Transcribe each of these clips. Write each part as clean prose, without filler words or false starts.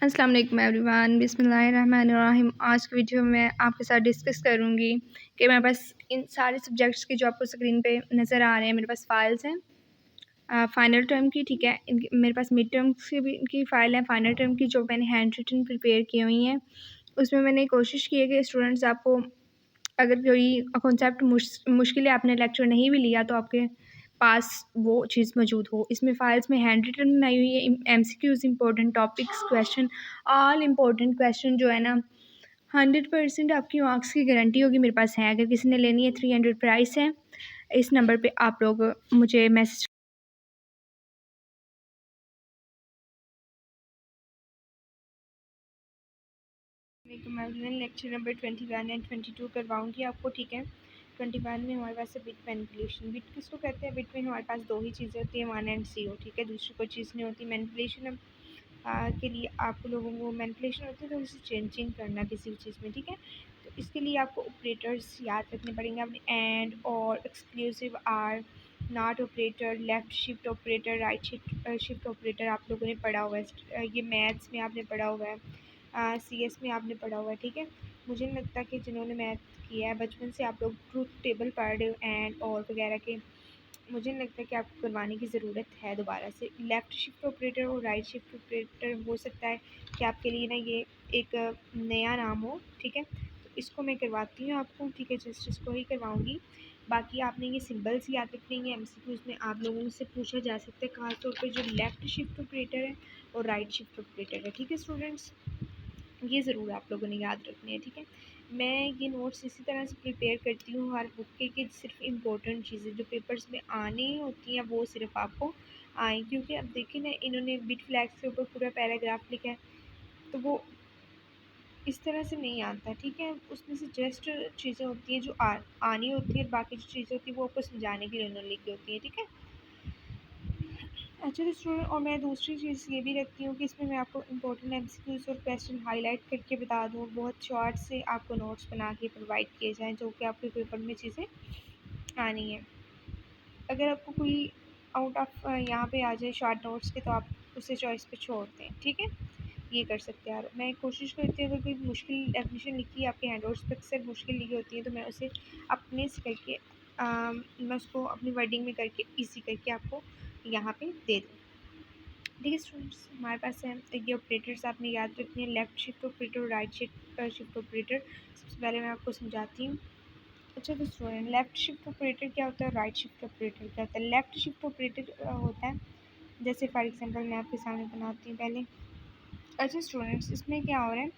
अस्सलाम वालेकुम एवरीवन, बिस्मिल्लाहिर्रहमानिर्रहीम। आज की वीडियो में आपके साथ डिस्कस करूँगी कि मेरे पास इन सारे सब्जेक्ट्स की जो आपको स्क्रीन पे नज़र आ रहे हैं, मेरे पास फ़ाइल्स हैं फ़ाइनल टर्म की, ठीक है। मेरे पास मिड टर्म की भी की फ़ाइल है, फ़ाइनल टर्म की जो मैंने हैंड रिटन प्रिपेयर की हुई हैं। उसमें मैंने कोशिश की है कि स्टूडेंट्स आपको अगर कोई कॉन्सेप्ट मुश्किल है, आपने लेक्चर नहीं भी लिया तो आपके पास वो चीज़ मौजूद हो। इसमें फ़ाइल्स में हैंड रिटन बनाई हुई है, MCQs, important topics, question, all important question जो है ना 100% आपकी मार्क्स की गारंटी होगी मेरे पास है। अगर किसी ने लेनी है 300 प्राइस है। इस नंबर पे आप लोग मुझे मैसेज मैं लेक्चर नंबर 21 एंड 22 करवाऊँगी आपको, ठीक है। 21 में हमारे पास है बिट मैनिपुलेशन। बिट किसको कहते हैं? बिट में हमारे पास दो ही चीज़ें होती हैं, 1 एंड 0, ठीक है। दूसरी कोई चीज़ नहीं होती। मैनिपुलेशन के लिए आप लोगों को मैनिपुलेशन होती है तो उसे चेंजिंग करना किसी भी चीज़ में, ठीक है। तो इसके लिए आपको ऑपरेटर्स याद रखने पड़ेंगे अपने एंड और exclusive or, not operator, left shift operator, right shift operator आप लोगों ने पढ़ा हुआ है। ये मैथ्स में आपने पढ़ा हुआ है, सीएस में आपने पढ़ा हुआ है, ठीक है। मुझे नहीं लगता कि जिन्होंने मैथ किया है बचपन से आप लोग ट्रूथ टेबल पढ़ रहे हो एंड और वगैरह के, मुझे नहीं लगता कि आपको करवाने की ज़रूरत है दोबारा से। लेफ़्ट शिफ्ट ऑपरेटर और राइट शिफ्ट ऑपरेटर हो सकता है कि आपके लिए ना ये एक नया नाम हो, ठीक है। तो इसको मैं करवाती हूँ आपको, ठीक है, जस्ट इसको ही करवाऊँगी। बाकी आपने ये सिंबल्स याद रखने हैं, एमसीक्यूज़ में आप लोगों से पूछा जा सकता है खास तौर पे जो लेफ़्ट शिफ्ट ऑपरेटर है और राइट शिफ्ट ऑपरेटर है, ठीक है स्टूडेंट्स। ये ज़रूर आप लोगों ने याद रखने हैं, ठीक है। मैं ये नोट्स इसी तरह से प्रिपेयर करती हूँ हर बुक के कि सिर्फ इम्पोर्टेंट चीज़ें जो पेपर्स में आनी होती हैं वो सिर्फ आपको आएँ, क्योंकि अब देखिए ना इन्होंने बिट फ्लैग्स के ऊपर पूरा पैराग्राफ लिखा है तो वो इस तरह से नहीं आता, ठीक है। उसमें से जस्ट चीज़ें होती हैं जो आनी होती है, बाकी जो चीज़ें होती हैं वो आपको समझाने के लिए उन्होंने लिखी होती हैं, ठीक है। अच्छा तो स्टूडेंट, और मैं दूसरी चीज़ ये भी रखती हूँ कि इसमें मैं आपको इम्पोर्टेंट एमसीक्यूज़ और क्वेश्चन हाईलाइट करके बता दूँ, बहुत शॉर्ट से आपको नोट्स बना के प्रोवाइड किए जाएँ जो कि आपके पेपर में चीज़ें आनी है। अगर आपको कोई आउट ऑफ यहाँ पे आ जाए शॉर्ट नोट्स के तो आप उसे चॉइस पे छोड़ दें, ठीक है। ये कर सकते हैं। और मैं कोशिश करती हूँ अगर कोई मुश्किल डेफिनेशन लिखी है आपके हैंडआउट्स पे अक्सर मुश्किल लिखी होती है तो मैं उसे अपने से करके मैं उसको अपनी वर्डिंग में करके ईज़ी करके आपको यहाँ पे दे दूँ। ठीक है स्टूडेंट्स, हमारे पास है ये ऑपरेटर्स आपने याद रखनी है, लेफ़्ट शिफ्ट ऑपरेटर और राइट शिफ्ट ऑपरेटर। सबसे पहले मैं आपको समझाती हूँ। अच्छा तो स्टूडेंट, लेफ़्ट शिफ्ट ऑपरेटर क्या होता है, राइट शिफ्ट ऑपरेटर क्या होता है? लेफ़्ट शिफ्ट ऑपरेटर होता है, जैसे फॉर एग्जांपल मैं आपके सामने बनाती हूँ पहले। अच्छा स्टूडेंट्स, इसमें क्या हो रहा है,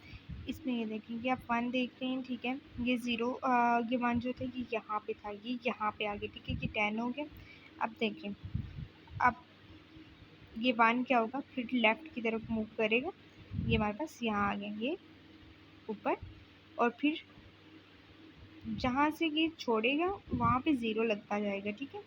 इसमें ये देखें कि आप 1 देख रहे हैं, ठीक है। ये 0 ये 1 जो था ये यहाँ पे था, ये यहाँ पे आ गया, ठीक है। ये 10 हो गया। अब देखें, अब ये 1 क्या होगा, फिर लेफ़्ट की तरफ मूव करेगा, ये हमारे पास यहाँ आ गया, ये ऊपर, और फिर जहाँ से ये छोड़ेगा वहाँ पे 0 लगता जाएगा, ठीक है।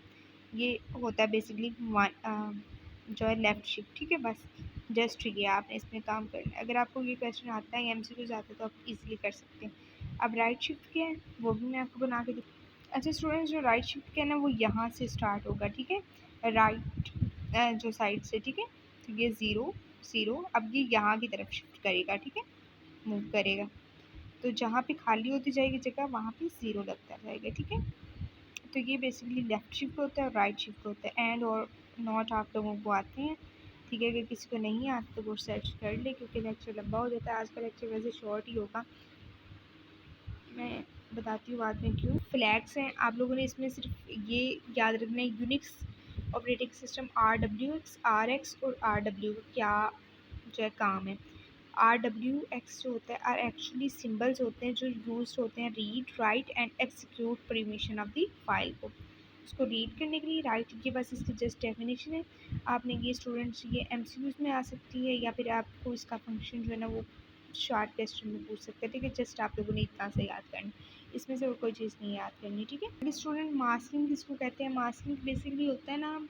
ये होता है बेसिकली 1 जो है लेफ़्ट शिफ्ट, ठीक है। बस जस्ट ये आपने इसमें काम करना है। अगर आपको ये क्वेश्चन आता है या एमसीक्यूज़ आता है तो आप इजीली कर सकते हैं। अब राइट शिफ्ट क्या है वो भी मैं आपको बना के अच्छा स्टूडेंट्स, जो राइट शिफ्ट क्या है ना वो यहाँ से स्टार्ट होगा, ठीक है, राइट जो साइड से, ठीक है। तो ये 0 0, अब ये यहाँ की तरफ शिफ्ट करेगा, ठीक है, मूव करेगा। तो जहाँ पे खाली होती जाएगी जगह वहाँ पे 0 लगता जाएगा, ठीक है। तो ये बेसिकली लेफ़्ट शिफ्ट होता है और राइट शिफ्ट होता है। एंड और नॉट आप लोगों को आते हैं, ठीक है। अगर किसी को नहीं आता तो वो सर्च कर ले, क्योंकि लेक्चर लंबा हो जाता है। आज का लेक्चर वैसे शॉर्ट ही होगा, मैं बताती हूँ बाद में क्यों। फ्लैग्स हैं, आप लोगों ने इसमें सिर्फ ये याद रखना है, Unix operating system RWX, RX और RW का क्या जो है काम है। RWX जो होता है आर एक्चुअली सिंबल्स होते हैं जो यूज होते हैं read, right and execute permission of the file को। उसको रीड करने के लिए राइट के बस इसकी जस्ट डेफिनेशन है। आपने ये स्टूडेंट्स ये एमसीक्यूज़ में आ सकती है या फिर आपको इसका फंक्शन जो है ना वो शॉर्ट क्वेश्चन में पूछ सकते हैं, ठीक है। जस्ट आप लोगों ने इतना से याद करना, इसमें से और कोई चीज़ नहीं याद करनी, ठीक है। स्टूडेंट, मास्किंग किसको कहते हैं? मास्किंग बेसिकली होता है ना,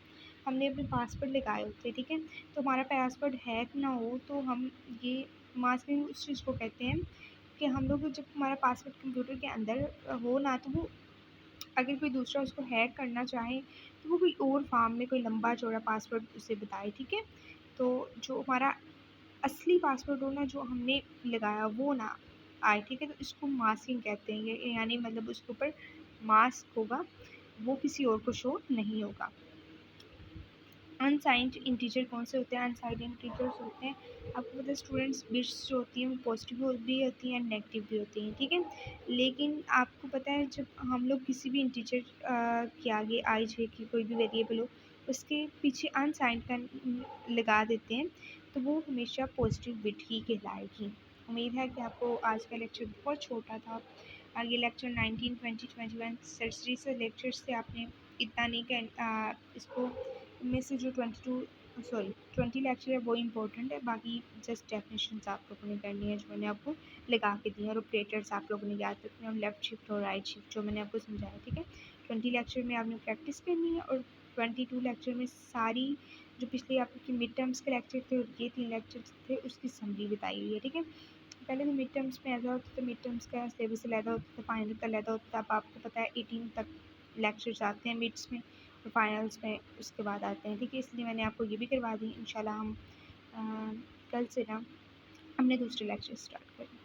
हमने अपने पासवर्ड लगाए होते हैं, ठीक है। तो हमारा पासवर्ड हैक ना हो तो हम ये मास्किंग उस चीज़ को कहते हैं कि हम लोग जब हमारा पासवर्ड कंप्यूटर के अंदर हो ना तो वो अगर कोई दूसरा उसको हैक करना चाहे तो वो कोई और फॉर्म में कोई लंबा चौड़ा पासवर्ड उसे बताए, ठीक है। तो जो हमारा असली पासवर्ड हो ना, जो हमने लगाया वो ना आए, ठीक है। तो इसको मास्किंग कहते हैं, ये यानी मतलब उसके ऊपर मास्क होगा, वो किसी और को शो नहीं होगा। अनसाइंड इंटीजर कौन से होते हैं? अनसाइंड इंटीजर्स होते हैं, आपको पता है स्टूडेंट्स, बिट्स जो होती हैं वो पॉजिटिव भी होती हैं एंड नेगेटिव भी होती हैं, ठीक है। लेकिन आपको पता है जब हम लोग किसी भी इंटीजर के आगे आई जे की कोई भी वेरिएबल हो, उसके पीछे अनसाइंड का लगा देते हैं, तो वो हमेशा पॉजिटिव बिट ही कहलाएगी। उम्मीद है कि आपको आज का लेक्चर बहुत छोटा था। आगे लेक्चर 19, 20, 21 सर्जरी से लेक्चर्स से आपने इतना नहीं कर इसको में से जो 20 लेक्चर है वो इम्पोर्टेंट है, बाकी जस्ट डेफिनेशंस आप लोगों ने करनी है जो मैंने आपको लगा के दी है, और ऑपरेटर्स आप लोगों ने याद रखने हैं, और लेफ्ट शिफ्ट और राइट शिफ्ट जो मैंने आपको समझाया, ठीक है। 20 लेक्चर में आपने प्रैक्टिस करनी है, और 22 लेक्चर में सारी जो पिछले आपके मिड टर्म्स के लेक्चर थे और ये 3 लेक्चर थे उसकी समरी बताई हुई है, ठीक है। पहले तो मिड टर्म्स में ऐसा होता था, मिड टर्म्स का सिलेबस अलहदा होता था, फाइनल का अलहदा होता था। अब आपको पता है 18 तक लेक्चर्स आते हैं मिड्स में, और फाइनल्स में उसके बाद आते हैं, ठीक है। इसलिए मैंने आपको ये भी करवा दी। इंशाल्लाह हम कल से ना अपने दूसरे लेक्चर स्टार्ट करें।